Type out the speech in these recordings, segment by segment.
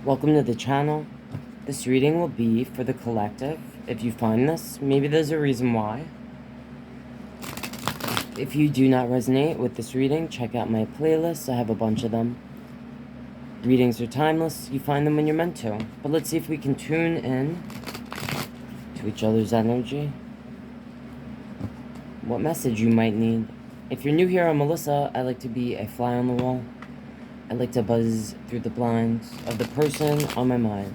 Welcome to the channel. This reading will be for the collective. If you find this, maybe there's a reason why. If you do not resonate with this reading, check out my playlist. I have a bunch of them. Readings are timeless. You find them when you're meant to. But let's see if we can tune in to each other's energy. What message you might need. If you're new here, I'm Melissa. I like to be a fly on the wall. I like to buzz through the blinds of the person on my mind.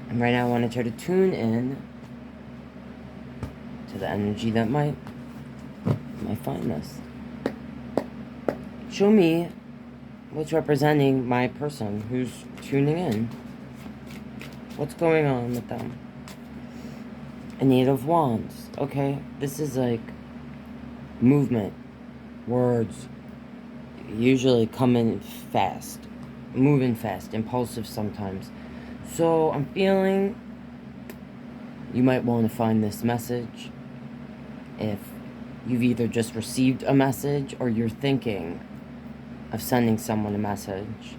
And right now I want to try to tune in to the energy that might find this. Show me what's representing my person who's tuning in. What's going on with them? A Eight of Wands. Okay, this is like movement, words, usually coming fast, moving fast, impulsive sometimes. So I'm feeling you might want to find this message if you've either just received a message or you're thinking of sending someone a message.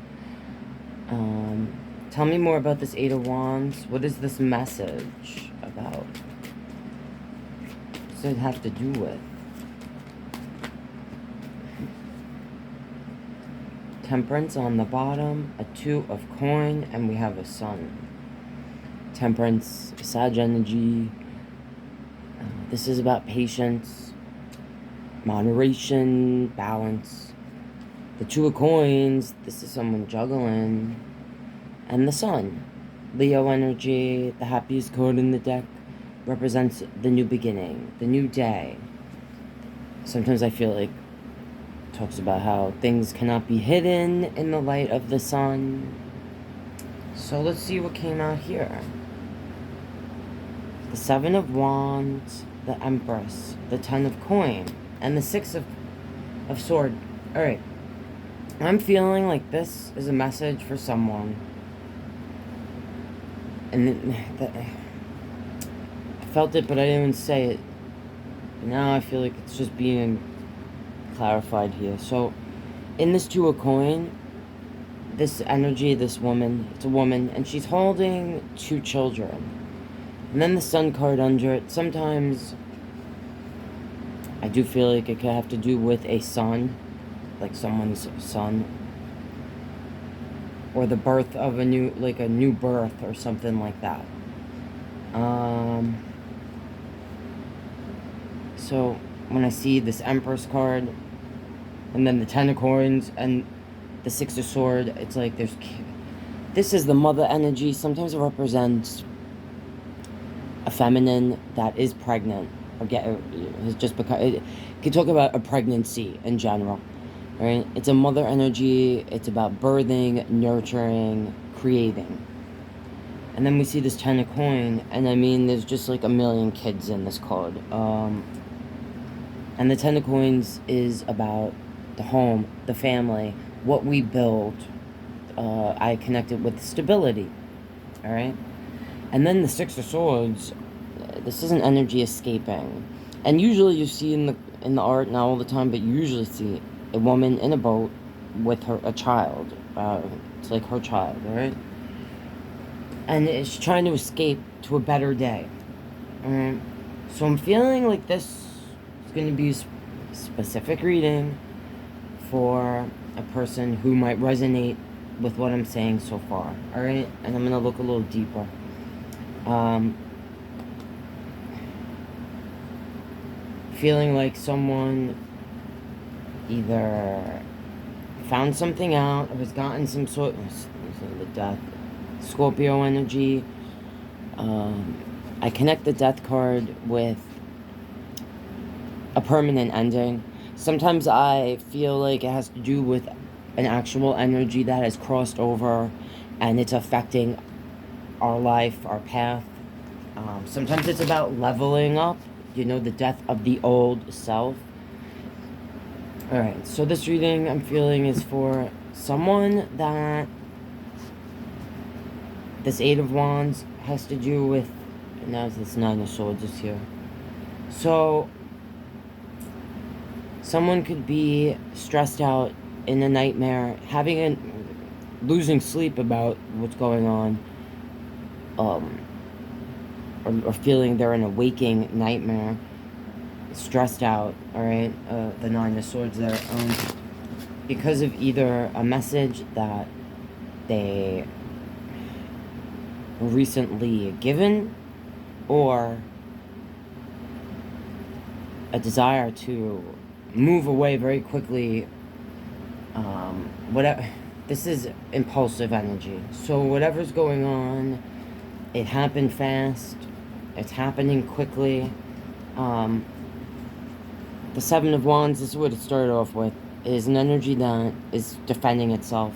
Tell me more about this Eight of Wands. What is this message about? What does it have to do with? Temperance on the bottom, a Two of Coin, and we have a Sun. Temperance, Sag energy. This is about patience, moderation, balance. The Two of Coins, this is someone juggling. And the Sun, Leo energy, the happiest card in the deck, represents the new beginning, the new day. Sometimes I feel like talks about how things cannot be hidden in the light of the sun. So let's see what came out here. The Seven of Wands, the Empress, the Ten of Coin, and the Six of Sword. Alright. I'm feeling like this is a message for someone. And I felt it, but I didn't even say it. Now I feel like it's just being clarified here. So in this Two of Coin, this energy, this woman, it's a woman, and she's holding two children. And then the Sun card under it. Sometimes I do feel like it could have to do with a son, like someone's son, or the birth of a new birth or something like that. So when I see this Empress card, and then the Ten of Coins, and the Six of Sword, it's like this is the mother energy. Sometimes it represents a feminine that is pregnant, or has just become, it can talk about a pregnancy in general, right? It's a mother energy. It's about birthing, nurturing, creating. And then we see this Ten of Coin, and I mean, there's just like a million kids in this card. And the Ten of Coins is about the home, the family, what we build. I connect it with stability, all right? And then the Six of Swords, this is an energy escaping. And usually you see in the art, not all the time, but you usually see a woman in a boat with a child. It's like her child, all right? And she's trying to escape to a better day, all right? So I'm feeling like this is going to be a specific reading for a person who might resonate with what I'm saying so far, all right? And I'm going to look a little deeper. Feeling like someone either found something out or has gotten some sort of the death, Scorpio energy. I connect the Death card with a permanent ending. Sometimes I feel like it has to do with an actual energy that has crossed over and it's affecting our life, our path. Sometimes it's about leveling up, the death of the old self. Alright, so this reading I'm feeling is for someone that this Eight of Wands has to do with, and now this Nine of Swords is here. So someone could be stressed out in a nightmare, having losing sleep about what's going on, or feeling they're in a waking nightmare, stressed out, all right? The Nine of Swords there, because of either a message that they were recently given, or a desire to move away very quickly. Whatever. This is impulsive energy. So whatever's going on, it happened fast. It's happening quickly. The Seven of Wands, this is what it started off with, is an energy that is defending itself.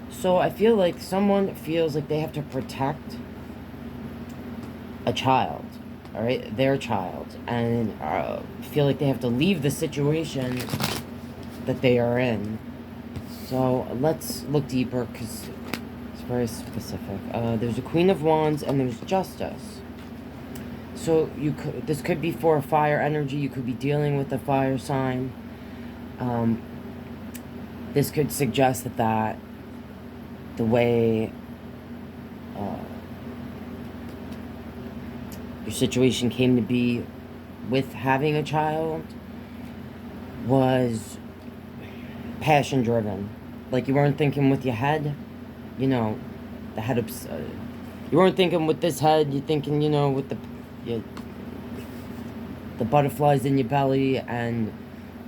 So I feel like someone feels like they have to protect a child, all right, their child, and feel like they have to leave the situation that they are in. So let's look deeper, because it's very specific. There's a Queen of Wands and there's Justice. So this could be for a fire energy. You could be dealing with a fire sign. This could suggest that the way your situation came to be with having a child was passion driven. Like, you weren't thinking with your head, you know, the head of, you weren't thinking with this head, you're thinking, you know, with the butterflies in your belly and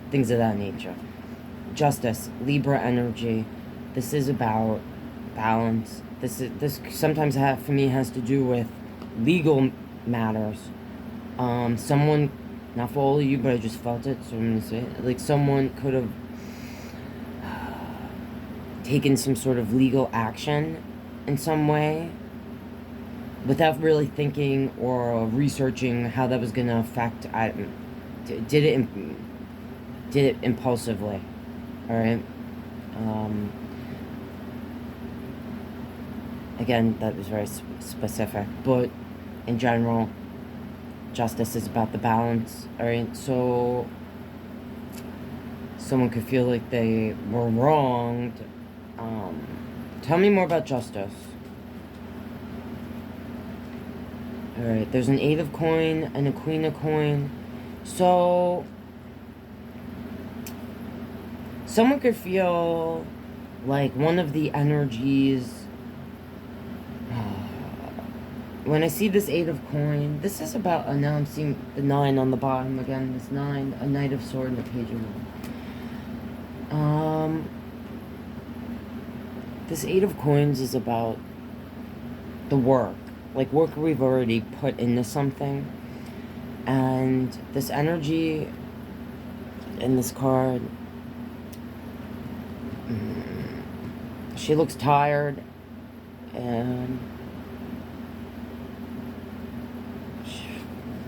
things of that nature. Justice, Libra energy. This is about balance. This sometimes for me has to do with legal matters. Someone, not for all of you, but I just felt it, so I'm gonna say it. Like, someone could have taken some sort of legal action in some way without really thinking or researching how that was gonna affect. Did it impulsively, all right? Again, that was very specific, but in general, justice is about the balance, all right? So someone could feel like they were wronged. Tell me more about justice. All right, there's an Eight of Coin and a Queen of Coin. So someone could feel like one of the energies. When I see this Eight of Coin, this is about, now I'm seeing the 9 on the bottom again. This 9, a Knight of Sword and a Page of Wands. This Eight of Coins is about the work. Like, work we've already put into something. And this energy in this card, she looks tired, and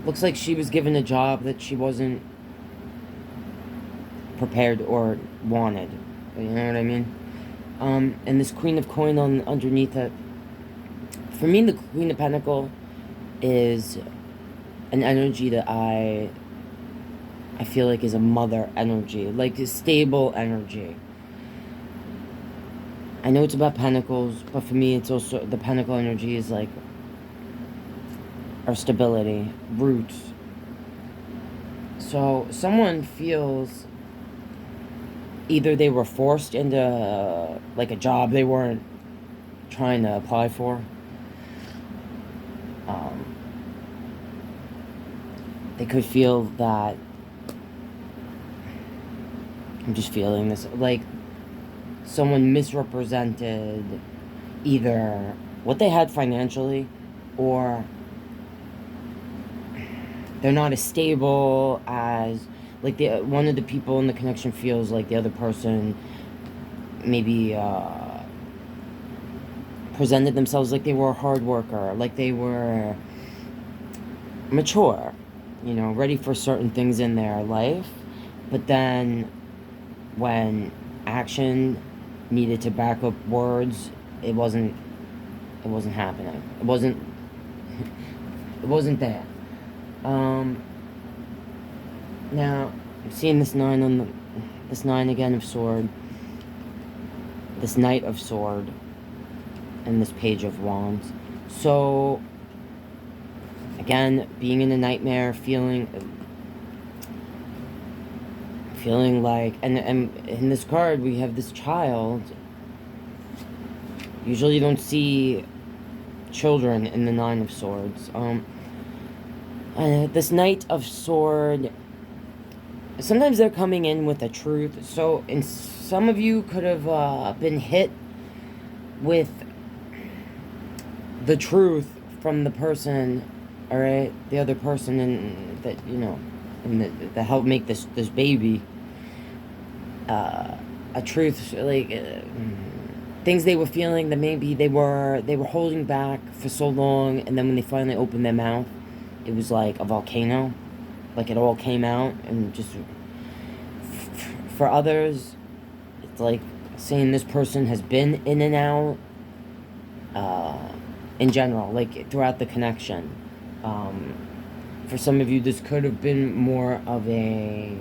looks like she was given a job that she wasn't prepared or wanted. You know what I mean? And this Queen of Coin underneath it. For me, the Queen of Pentacle is an energy that I feel like is a mother energy, like a stable energy. I know it's about pentacles, but for me, it's also, the pentacle energy is like our stability, roots. So someone feels either they were forced into like a job they weren't trying to apply for. They could feel that, I'm just feeling this, like someone misrepresented either what they had financially, or they're not as stable as, like, one of the people in the connection feels like the other person maybe presented themselves like they were a hard worker, like they were mature, you know, ready for certain things in their life, but then when action needed to back up words, it wasn't happening. It wasn't there. Now I'm seeing this 9 on this 9 again of sword, this Knight of Sword. and this Page of Wands. So, again, being in a nightmare, feeling like, and in this card we have this child. Usually you don't see children in the Nine of Swords. This Knight of Sword, sometimes they're coming in with a truth. So some of you could have been hit with the truth from the person, all right, the other person, and that, you know, and that helped make this baby. A truth, like things they were feeling that maybe they were holding back for so long, and then when they finally opened their mouth, it was like a volcano, like it all came out. And just for others, it's like saying this person has been in and out, in general, like throughout the connection. For some of you, this could have been more of a,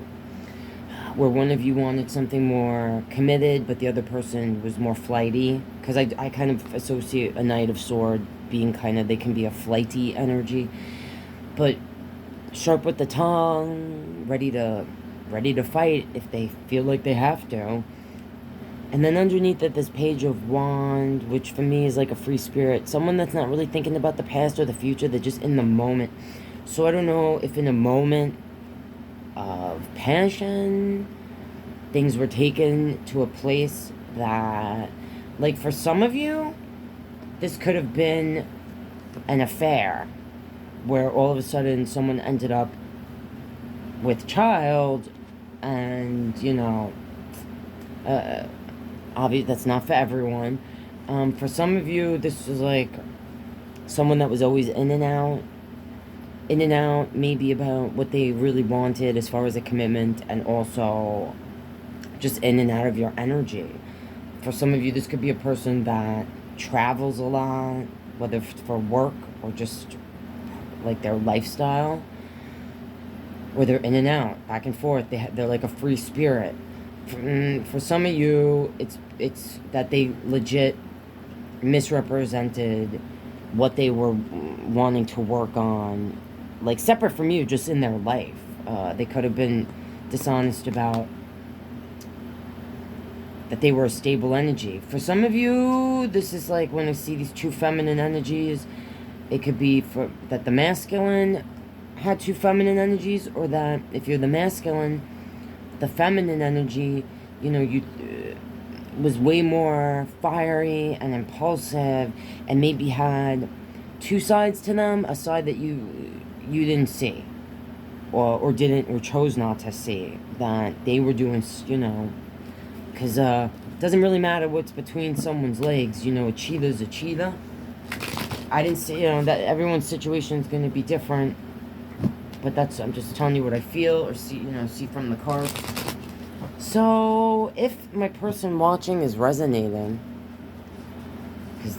where one of you wanted something more committed, but the other person was more flighty. Because I kind of associate a Knight of Sword being kind of, they can be a flighty energy, but sharp with the tongue, ready to fight if they feel like they have to. And then underneath it, this Page of Wands, which for me is like a free spirit. Someone that's not really thinking about the past or the future. They're just in the moment. So I don't know if in a moment of passion, things were taken to a place that, like for some of you, this could have been an affair where all of a sudden someone ended up with child, and, you know, obviously that's not for everyone. For some of you, this was like someone that was always in and out, maybe about what they really wanted as far as a commitment, and also just in and out of your energy. For some of you, this could be a person that travels a lot, whether for work or just like their lifestyle, where they're in and out, back and forth. They're like a free spirit. For some of you, it's that they legit misrepresented what they were wanting to work on, like separate from you, just in their life. They could have been dishonest about that they were a stable energy. For some of you, this is like when I see these two feminine energies, it could be that the masculine had two feminine energies, or that if you're the masculine, the feminine energy, you know, was way more fiery and impulsive, and maybe had two sides to them, a side that you didn't see, or didn't, or chose not to see, that they were doing, you know, because it doesn't really matter what's between someone's legs. You know, a cheetah's a cheetah. I didn't say, you know, that everyone's situation is going to be different, but I'm just telling you what I feel or see, you know, see from the cards. So if my person watching is resonating, because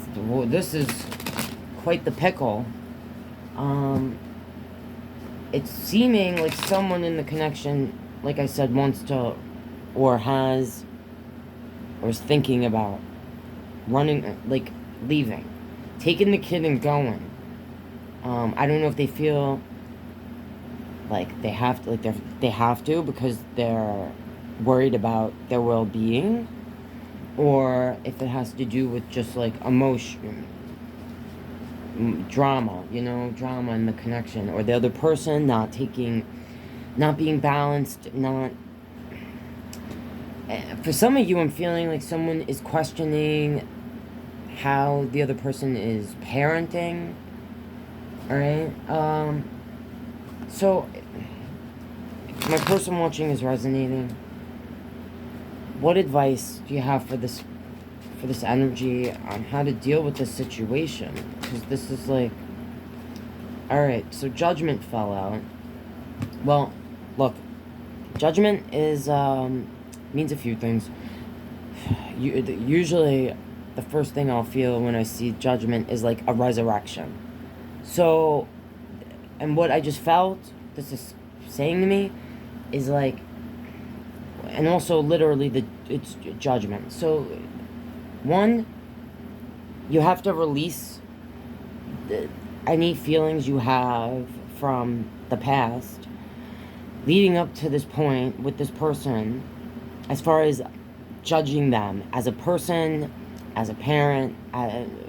this is quite the pickle, it's seeming like someone in the connection, like I said, wants to, or has, or is thinking about running, like leaving, taking the kid and going. I don't know if they feel like they have to, they have to because they're worried about their well-being, or if it has to do with just like emotion, drama, you know, drama in the connection, or the other person not being balanced, for some of you, I'm feeling like someone is questioning how the other person is parenting. All right. So if my person watching is resonating, what advice do you have for this energy on how to deal with this situation? Because this is like, all right. So Judgment fell out. Well, look, Judgment is means a few things. Usually, the first thing I'll feel when I see Judgment is like a resurrection. So, and what I just felt, this is saying to me, is like, and also literally it's Judgment. So, one, you have to release any feelings you have from the past leading up to this point with this person, as far as judging them as a person, as a parent,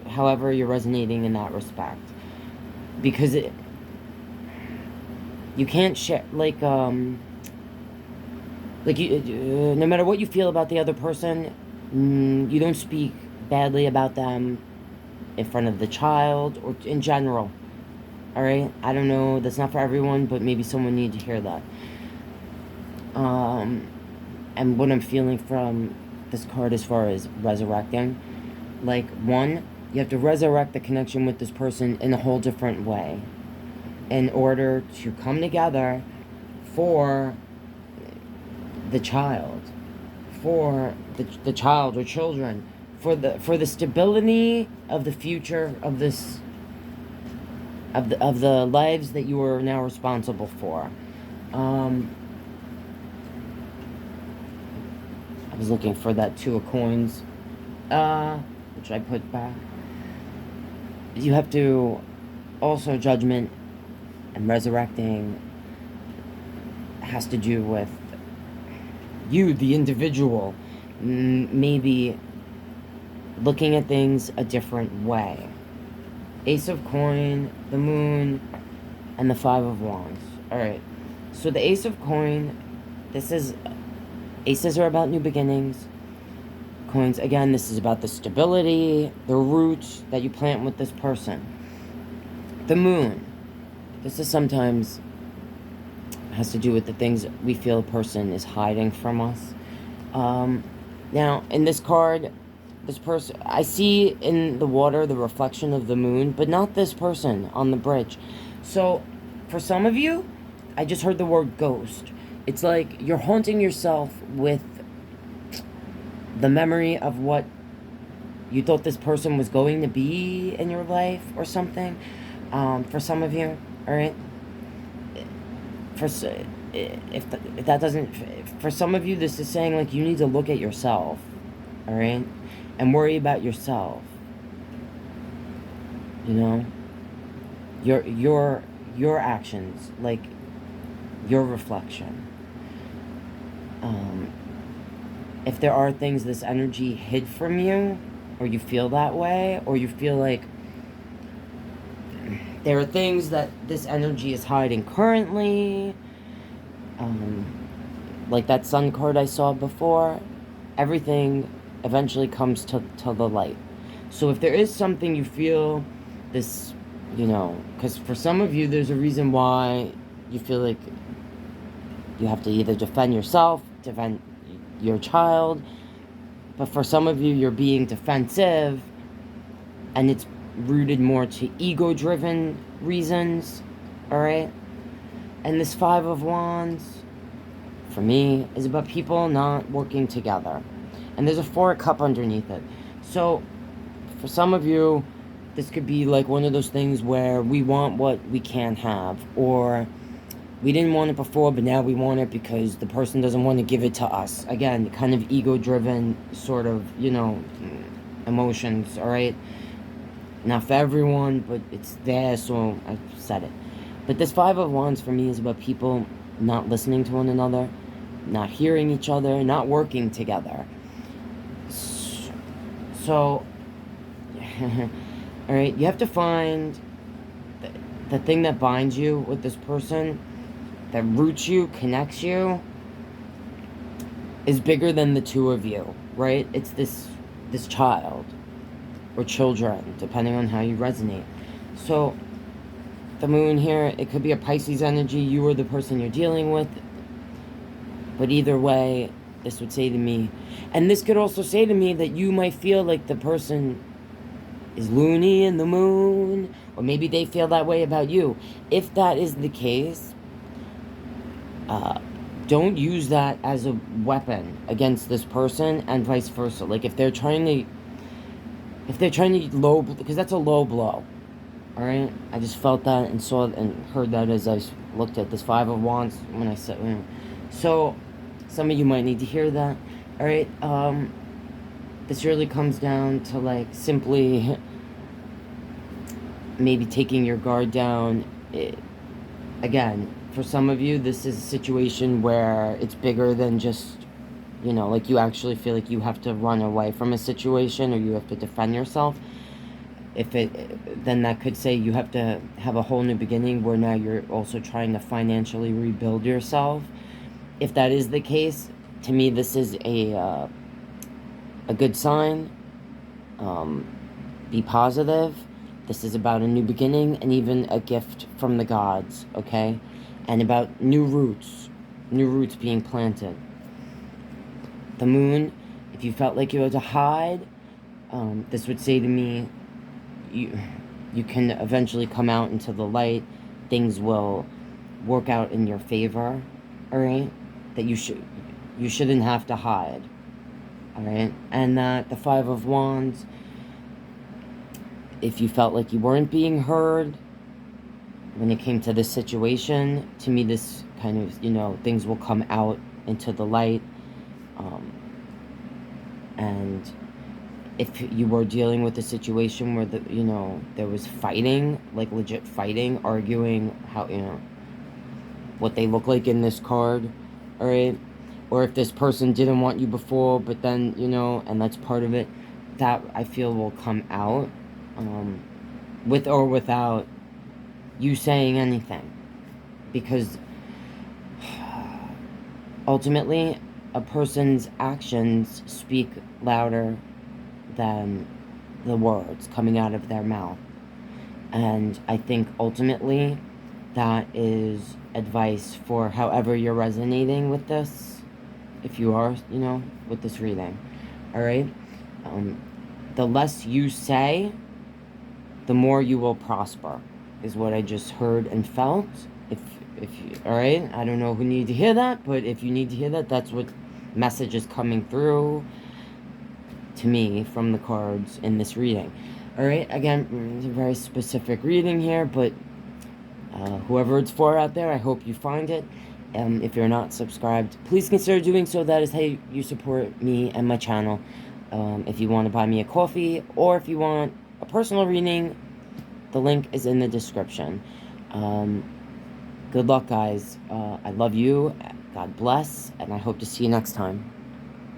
however you're resonating in that respect. Because you can't share, like you, no matter what you feel about the other person, you don't speak badly about them in front of the child or in general. All right, I don't know, that's not for everyone, but maybe someone needs to hear that. And what I'm feeling from this card as far as resurrecting, like, one, you have to resurrect the connection with this person in a whole different way in order to come together for the child, for the child or children, for the stability of the future of this, of the lives that you are now responsible for. I was looking for that Two of Coins, which I put back. You have to also, judgment and resurrecting has to do with you, the individual, maybe looking at things a different way. Ace of Coin, the Moon, and the Five of Wands. Alright, so the Ace of Coin, Aces are about new beginnings. Coins, again, this is about the stability, the roots that you plant with this person. The Moon, this is sometimes has to do with the things we feel a person is hiding from us. Now, in this card, this person, I see in the water the reflection of the moon, but not this person on the bridge. So, for some of you, I just heard the word ghost. It's like you're haunting yourself with the memory of what you thought this person was going to be in your life or something. For some of you, all right? For some of you, this is saying, like, you need to look at yourself, all right? And worry about yourself. You know? Your actions, like, your reflection. If there are things this energy hid from you, or you feel that way, or you feel like there are things that this energy is hiding currently, like that Sun card I saw before, everything eventually comes to the light. So if there is something you feel this, you know, because for some of you, there's a reason why you feel like you have to either defend yourself, defend your child, but for some of you, you're being defensive, and it's rooted more to ego-driven reasons, all right? And this Five of Wands, for me, is about people not working together. And there's a Four of Cups underneath it. So, for some of you, this could be like one of those things where we want what we can't have, or we didn't want it before, but now we want it because the person doesn't want to give it to us. Again, kind of ego-driven sort of, you know, emotions, all right? Not for everyone, but it's there, so I said it. But this Five of Wands for me is about people not listening to one another, not hearing each other, not working together. So, all right, you have to find the thing that binds you with this person, that roots you, connects you, is bigger than the two of you, right? It's this child or children, depending on how you resonate. So the moon here, it could be a Pisces energy, you or the person you're dealing with, but either way, this would say to me, and this could also say to me that you might feel like the person is loony in the moon, or maybe they feel that way about you. If that is the case, don't use that as a weapon against this person, and vice versa. Like, if they're trying to low, because that's a low blow, all right? I just felt that and saw and heard that as I looked at this Five of Wands when I said, so some of you might need to hear that, all right? This really comes down to, like, simply maybe taking your guard down. Again, for some of you, this is a situation where it's bigger than just, you know, like, you actually feel like you have to run away from a situation or you have to defend yourself. Then that could say you have to have a whole new beginning where now you're also trying to financially rebuild yourself. If that is the case, to me, this is a good sign. Be positive. This is about a new beginning and even a gift from the gods, okay? And about new roots being planted. The moon, if you felt like you had to hide, this would say to me, you can eventually come out into the light. Things will work out in your favor, all right? That you shouldn't have to hide, all right? And that the Five of Wands, if you felt like you weren't being heard when it came to this situation, to me, this kind of, you know, things will come out into the light. And if you were dealing with a situation where, you know, there was fighting, like legit fighting, arguing, how, you know, what they look like in this card, all right? Or if this person didn't want you before, but then, you know, and that's part of it, that I feel will come out, with or without you saying anything. Because ultimately, a person's actions speak louder than the words coming out of their mouth. And I think ultimately that is advice for however you're resonating with this, if you are, you know, with this reading. All right? The less you say, the more you will prosper, is what I just heard and felt. If you, all right? I don't know who needs to hear that, but if you need to hear that, that's what message is coming through to me from the cards in this reading. All right? Again, it's a very specific reading here, but whoever it's for out there, I hope you find it. If you're not subscribed, please consider doing so. That is how you support me and my channel. If you want to buy me a coffee, or if you want a personal reading, the link is in the description. Good luck, guys. I love you. God bless, and I hope to see you next time.